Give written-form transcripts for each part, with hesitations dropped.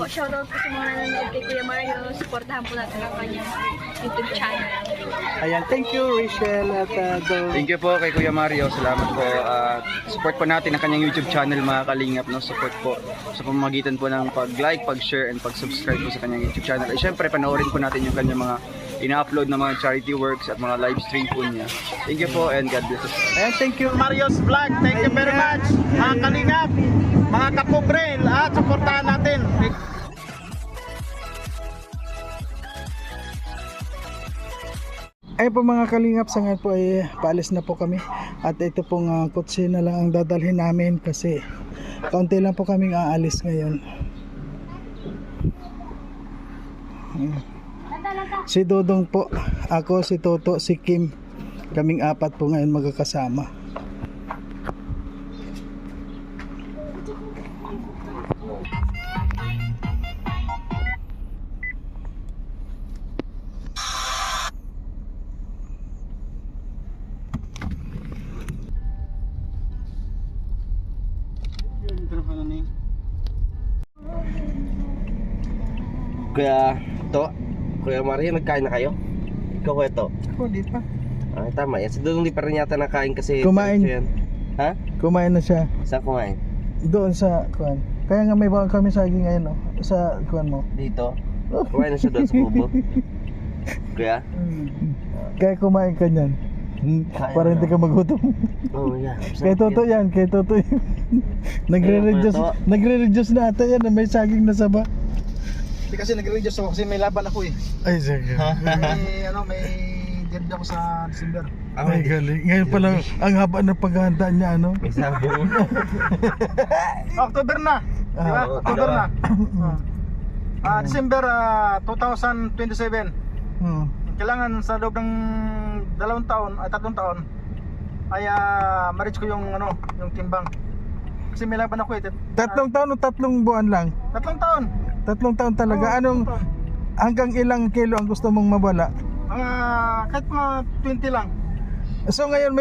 shoutout po sa mga nanonood kay Kuya Mario. Supportahan po natin ang kanyang YouTube channel. Ayan, thank you Rachel at Thank you po kay Kuya Mario. Salamat po. Support po natin ang kanyang YouTube channel mga kalingap. No? Support po sa pamamagitan po ng pag-like, pag-share, and pag-subscribe po sa kanyang YouTube channel. At syempre, panoorin po natin yung kanyang mga ina-upload na mga charity works at mga live stream po niya. Thank you po and God bless us. Ayan, thank you. Mario's Vlog, thank you very much. Mga kalingap, mga kapobre, lahat supportahan natin. Ayun po mga kalingap, sa ngayon po ay paalis na po kami. At ito pong kotse na lang ang dadalhin namin kasi kaunti lang po kaming aalis ngayon. Si Dodong po, ako, si Toto, si Kim. Kaming apat po ngayon magkakasama. Kuya Mario, nagkain na kayo? Ikaw ko ito. Ako, di pa. Ay, tama yan. Si Dudong di pa rin yata nakain kasi... Kumain. Yan. Ha? Kumain na siya. Saan kumain? Doon sa kuan. Kaya nga may bawang kami saging ngayon, no? Sa kuan mo. Dito? Kumain na siya doon sa kubo. Kuya? Kaya kumain ka niyan. Para hindi ka magutom. Oh, yeah. Kay Toto yan, kay Toto yan. Nagre-reduce na ata yan na may saging na saba. Hindi kasi nag-reduce ako kasi may laban ako eh. Ay, sige. May derby ako sa December. Ay, galing. Ngayon pala, ang haba ng paghahanda niya, ano? May sabong. October na. Di ba? October na. December 2027. Kailangan sa loob ng 2 taon ay 3 taon ay ma-reach ko yung timbang. Kasi may laban ako eh. 3 taon o 3 buwan lang? 3 taon. 3 taon talaga. Anong hanggang ilang kilo ang gusto mong mawala? Kahit mga 20 lang. So ngayon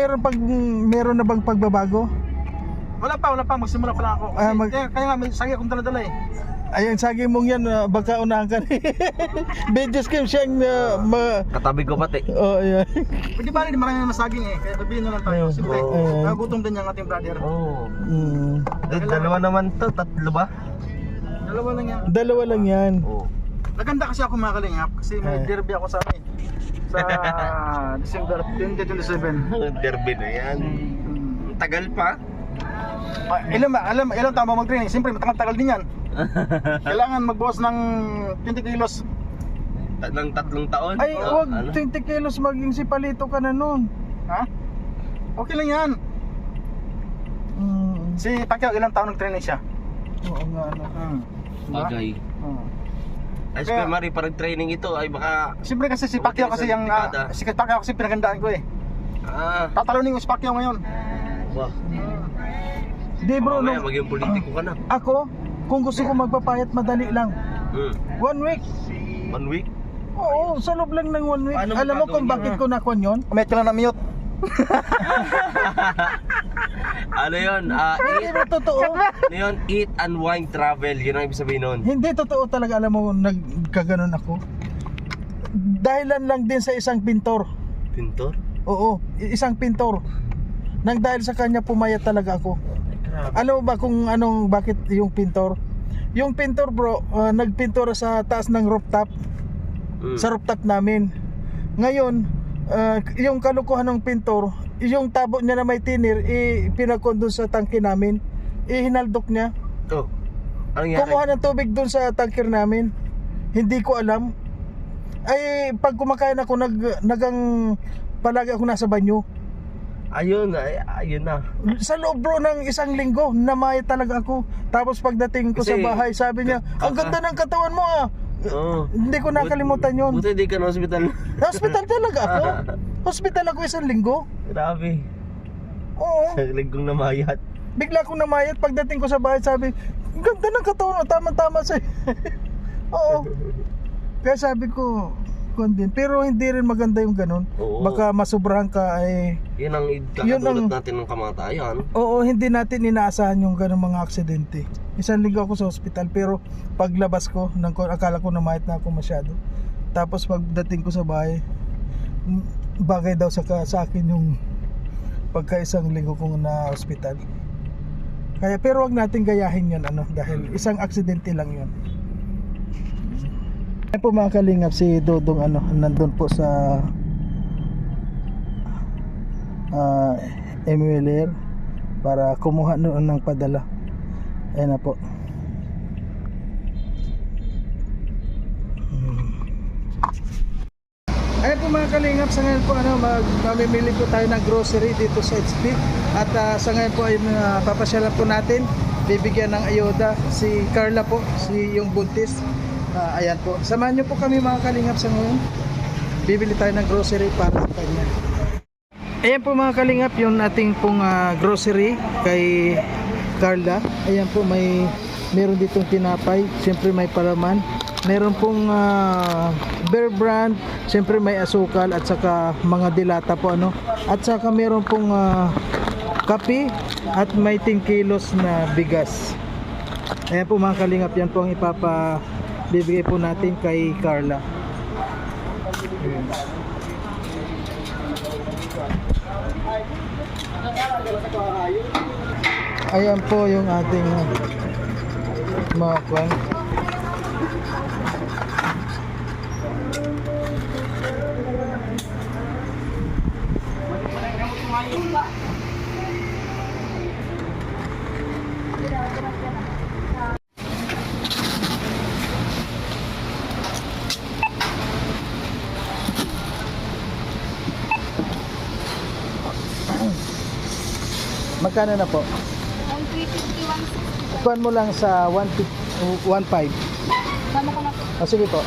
meron na bang pagbabago? Wala pa, magsimula pa lang ako. Kasi, kaya nga may sagi akong dala-dala eh. Ayun, saging mong yan, baka unahan ka rin. Videos cam siyang Katabi ko pati. Oh, yeah. Pwede ba rin marami na saging eh. Kaya sabihin na lang tayo. Siyempre, nagutom din yung ating brother. Oh. Dalawa naman to, 3 ba? Dalawa lang yan. Dalawa lang yan. Oh. Naganda kasi ako mga kalingap kasi may derby ako sa December 2027. Derby na yan. Tagal pa. Ilang tama mag-training? Siyempre matagal din yan. Kailangan magbuhos ng 20 kilos. Ng 3 taon? Ay, wag 20 kilos maging si Palito ka na nun. Ha? Okay lang yan. Si Pacquiao ilang taon nag-training siya? Oo nga, ano. Bagay. Ay, si Kuya Mario, parang training ito ay baka... Siyempre kasi si Pacquiao kasi yung si Pacquiao kasi pinagandaan ko eh. Tatalunin ko si Pacquiao ngayon. Wow. Di bro, Mamaya maging politiko ka na. ako, kung gusto ko magpapayat, madali lang. 1 week. 1 week? Oo, sa loob lang ng 1 week. Paano Alam mo magagawin kung yun? bakit ko nakon yun? Umayat ka lang na mute. Ano yun? Hindi mo totoo. Ano yun? Eat, unwind, travel. Yun ang ibig sabihin nun. Hindi totoo talaga, alam mo, nagkaganon ako. Dahilan lang din sa isang pintor. Pintor? Oo, isang pintor. Nang dahil sa kanya pumayat talaga ako. Alam mo ba kung bakit yung pintor? Yung pintor bro, nagpintura sa taas ng rooftop. Sa rooftop namin. Ngayon, yung kalukuhan ng pintor, yung tabo niya na may tinir, pinakon dun sa tangke namin. Hinaldok niya. Oh. Anong nangyari? Kumuha ng tubig dun sa tanker namin. Hindi ko alam. Ay, pag kumakain ako, palagi ako nasa banyo. Ayun na. Sa loob bro ng 1 linggo, namay talaga ako. Tapos pagdating ko Kasi, sa bahay, sabi niya, ang ganda ng katawan mo ah. Hindi ko nakalimutan yun. Buti di ka na hospital. Hospital talaga ako. Hospital ako 1 linggo. Grabe. Oo. Linggong namayat. Bigla akong namayat. Pagdating ko sa bahay, sabi, ang ganda ng katawan mo, tama-tama sa'yo. Oo. Kaya sabi ko, kung din. Pero hindi rin maganda yung ganun. Oo. Baka masubrahan ka ay Yun ang kakadulot natin ng kamatayan. oo, hindi natin inaasahan yung ganung mga aksidente. Isang linggo ako sa ospital pero paglabas ko, akala ko namayat na ako masyado. Tapos pagdating ko sa bahay, bagay daw sa akin yung pagka isang linggo kong na ospital. Kaya pero wag natin gayahin yun dahil isang aksidente lang yun. Ay po mga kalingap, si Dodong nandun po sa MWLR para kumuha noon ng padala. Ayan na po. Ayan po mga kalingap, sa ngayon po mamimili po tayo ng grocery dito sa HP. At sa ngayon po ay papasyalan po natin, bibigyan ng ayuda si Carla po, si yung buntis. Ayan po, samahan nyo po kami mga kalingap sa ngayon. Bibili tayo ng grocery para sa kanya. Ayan po mga kalingap, yung ating pong grocery kay Carla. Ayan po, meron ditong tinapay, siyempre may palaman. Meron pong Bear Brand, siyempre may asukal at saka mga dilata po At saka meron pong kape at may 10 kilos na bigas. Ayan po mga kalingap, yan po ang bibigay po natin kay Carla. Ayan po yung ating mga kwan. Magkano na po? 1,350, 160. Kuhan mo lang sa 1.5. Sama ko na po. Sige po.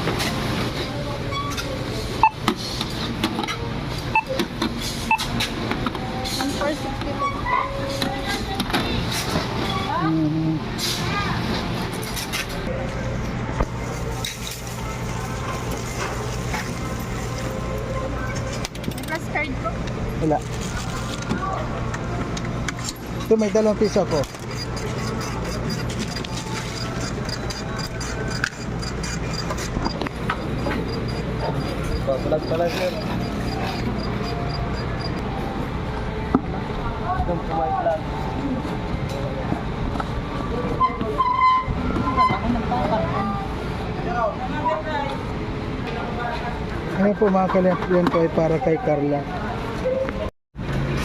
May plus card po. Wala. Ito may 2 piso ko. Palag sir. Itong kumay flag. Ayan po mga kalingap, yan po ay para kay Carla.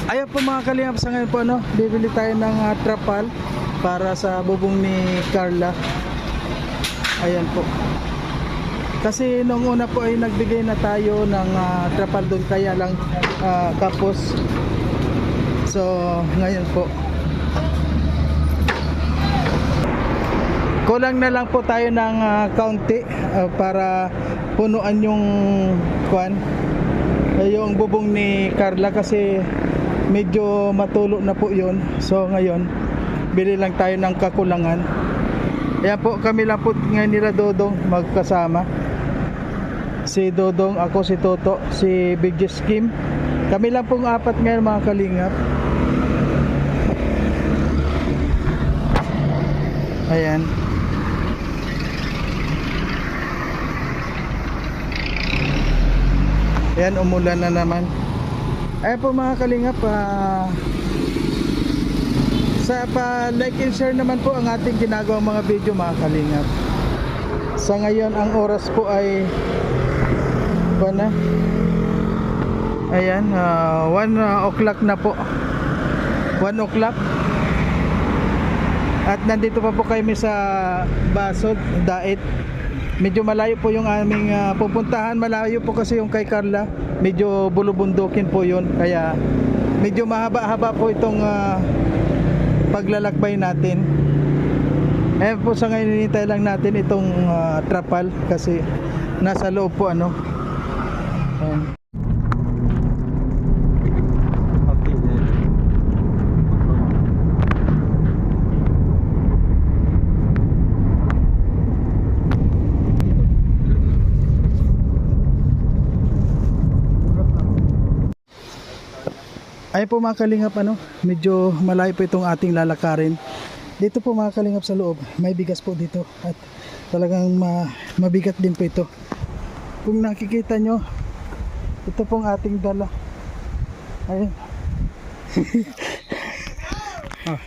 Ayan po mga kalingap, sa ngayon po bibili tayo ng trapal para sa bubong ni Carla. Ayan po. Kasi nung una po ay nagbigay na tayo ng trapal doon, kaya lang kapos. So ngayon po kulang na lang po tayo ng kaunti para punuan yung yung bubong ni Carla kasi medyo matulo na po yun. So ngayon bili lang tayo ng kakulangan. Ayan po, kami lang po ngayon nila Dodong magkasama. Si Dodong, ako, si Toto, si Big Jess Kim. Kami lang pong 4 ngayon mga kalingap. Ayan. Ayan, umulan na naman. Ayan po mga kalingap, like and share naman po ang ating ginagawang mga video mga kalingap. Sa ngayon ang oras po ay ayan, 1 o'clock na po. 1 o'clock. At nandito pa po kami sa Basod, Daet. Medyo malayo po yung aming pupuntahan. Malayo po kasi yung kay Carla. Medyo bulubundukin po yun. Kaya medyo mahaba-haba po itong paglalakbay natin. Eh po sa ngayon hinintay lang natin itong trapal kasi nasa loob po Ayan. Ay po mga kalingap, medyo malayo po itong ating lalakarin. Dito po mga kalingap sa loob, may bigas po dito at talagang mabigat din po ito. Kung nakikita nyo, ito pong ating dala. Ayun. Ah.